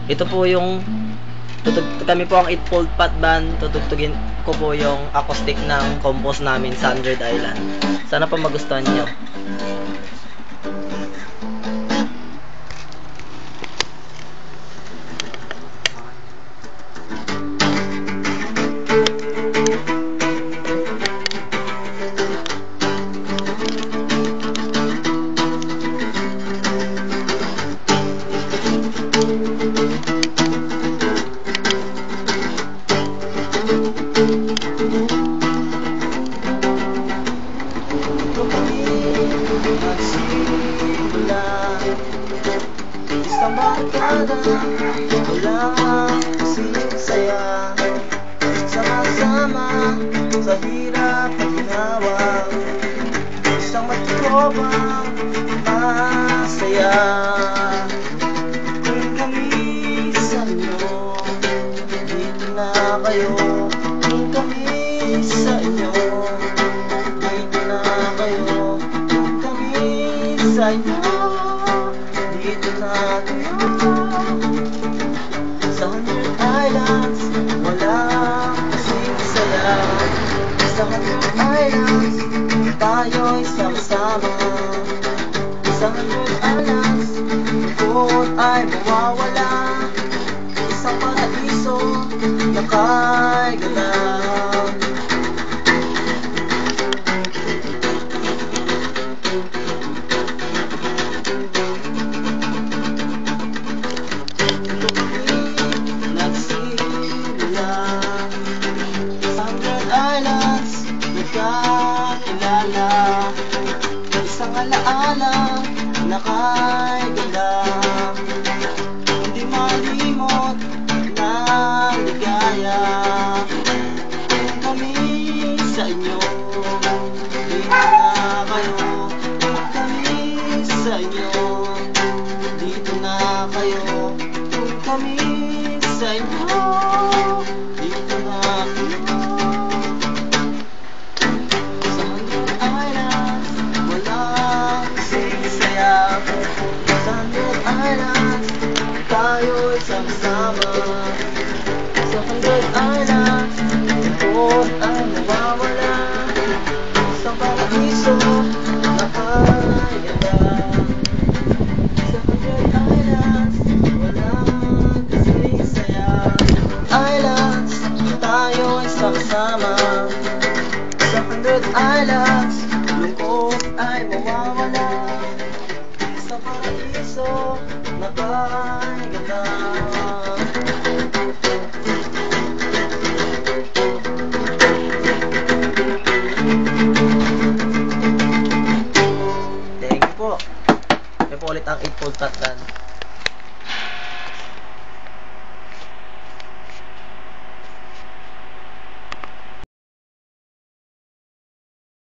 Ito po yung kami po ang 8-fold pot band. Tutugtugin ko po yung acoustic ng compose namin sa Android Island. Sana po magustuhan nyo. Isang barkada, walang kasing saya, sama-sama sa hirap at ginawa. Isang magtropang masaya. Kung kami sa inyo, dito na kayo. Kung kami sa inyo, dito na kayo. Kung kami sa inyo, dito na kayo. Sa 100 Islands, walang kasing saya. Sa 100 Islands, tayo'y sama-sama. Sa 100 Islands, lungkot ay mawawala. Isang paraiso na kay ganda. Nagkakilala, isang alaala na kay ganda. Hindi malimot na ligaya. Kung kami sa inyo, dito na kayo. Kung kami sa inyo, dito na kayo. Kung kami sa inyo, dito na kayo. Tayo'y sama-sama sa 100 Islands. Lungkot ay mawawala. Isang paraiso na kay ganda. Sa 100 Islands, walang kasing saya. Islands, tayo'y sama-sama sa 100 Islands. Lungkot ay mawawala. Isang paraiso na kay ganda. Thank you po. Ito po ulit ang 8-fold pot band.